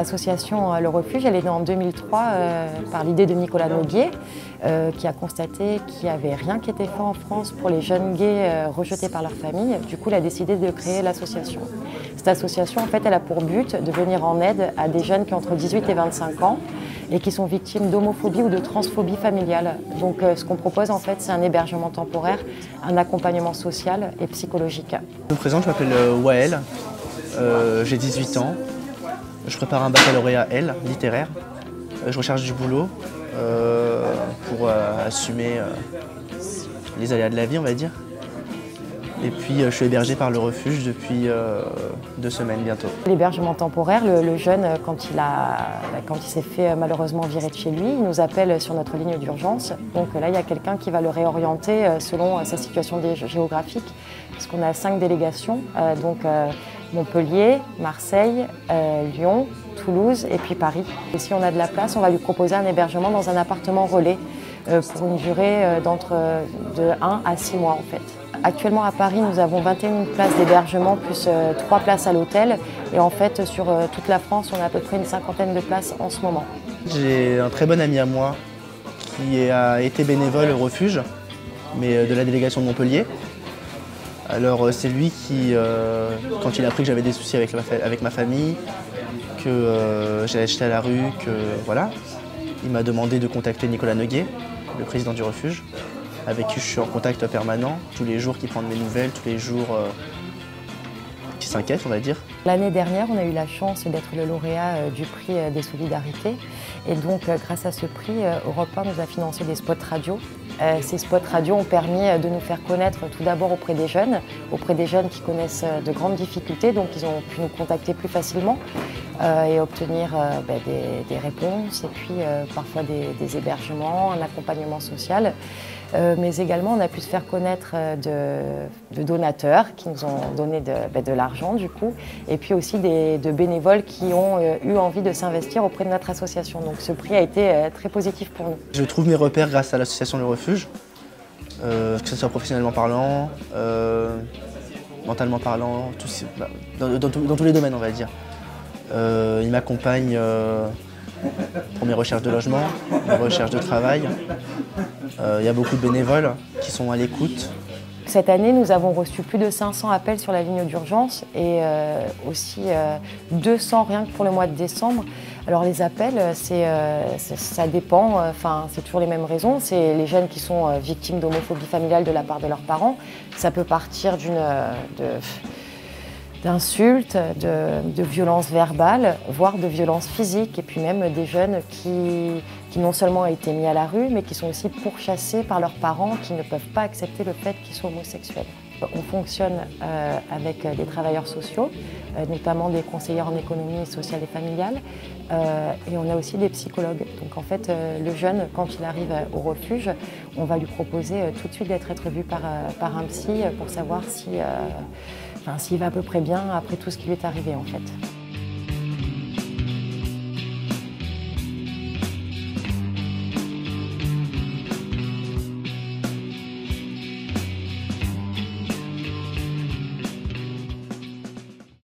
L'association Le Refuge, elle est née en 2003 par l'idée de Nicolas Noguier, qui a constaté qu'il n'y avait rien qui était fait en France pour les jeunes gays rejetés par leur famille. Du coup, il a décidé de créer l'association. Cette association, en fait, elle a pour but de venir en aide à des jeunes qui ont entre 18 et 25 ans et qui sont victimes d'homophobie ou de transphobie familiale. Donc, ce qu'on propose, en fait, c'est un hébergement temporaire, un accompagnement social et psychologique. Je me présente, je m'appelle Wael, j'ai 18 ans. Je prépare un baccalauréat L, littéraire. Je recherche du boulot pour assumer les aléas de la vie, on va dire. Et puis je suis hébergé par le refuge depuis 2 semaines bientôt. L'hébergement temporaire, le jeune, quand il s'est fait malheureusement virer de chez lui, il nous appelle sur notre ligne d'urgence. Donc là, il y a quelqu'un qui va le réorienter selon sa situation géographique. Parce qu'on a 5 délégations, Montpellier, Marseille, Lyon, Toulouse et puis Paris. Et si on a de la place, on va lui proposer un hébergement dans un appartement relais pour une durée de 1 à 6 mois en fait. Actuellement à Paris, nous avons 21 places d'hébergement plus 3 places à l'hôtel. Et en fait, sur toute la France, on a à peu près une 50aine de places en ce moment. J'ai un très bon ami à moi qui a été bénévole au refuge, mais de la délégation de Montpellier. Alors c'est lui qui, quand il a appris que j'avais des soucis avec ma famille, que j'allais jeter à la rue, voilà, il m'a demandé de contacter Nicolas Noguier, le président du refuge, avec qui je suis en contact permanent, tous les jours qui prend de mes nouvelles, tous les jours qui s'inquiète, on va dire. L'année dernière, on a eu la chance d'être le lauréat du prix des solidarités. Et donc, grâce à ce prix, Europe 1 nous a financé des spots radio. Ces spots radio ont permis de nous faire connaître tout d'abord auprès des jeunes qui connaissent de grandes difficultés, donc ils ont pu nous contacter plus facilement et obtenir des réponses et puis parfois des hébergements, un accompagnement social. Mais également, on a pu se faire connaître de donateurs qui nous ont donné de l'argent du coup, et puis aussi de bénévoles qui ont eu envie de s'investir auprès de notre association. Donc ce prix a été très positif pour nous. Je trouve mes repères grâce à l'association Le Refuge, que ce soit professionnellement parlant, mentalement parlant, dans tous les domaines on va dire. Ils m'accompagnent pour mes recherches de logement, mes recherches de travail. Il y a beaucoup de bénévoles qui sont à l'écoute. Cette année, nous avons reçu plus de 500 appels sur la ligne d'urgence et aussi 200 rien que pour le mois de décembre. Alors les appels, ça dépend, c'est toujours les mêmes raisons. C'est les jeunes qui sont victimes d'homophobie familiale de la part de leurs parents. Ça peut partir d'insultes, de violences verbales, voire de violences physiques, et puis même des jeunes qui non seulement ont été mis à la rue, mais qui sont aussi pourchassés par leurs parents qui ne peuvent pas accepter le fait qu'ils soient homosexuels. On fonctionne avec des travailleurs sociaux, notamment des conseillères en économie sociale et familiale, et on a aussi des psychologues. Donc en fait, le jeune, quand il arrive au refuge, on va lui proposer tout de suite d'être vu par un psy pour savoir s'il va à peu près bien après tout ce qui lui est arrivé en fait.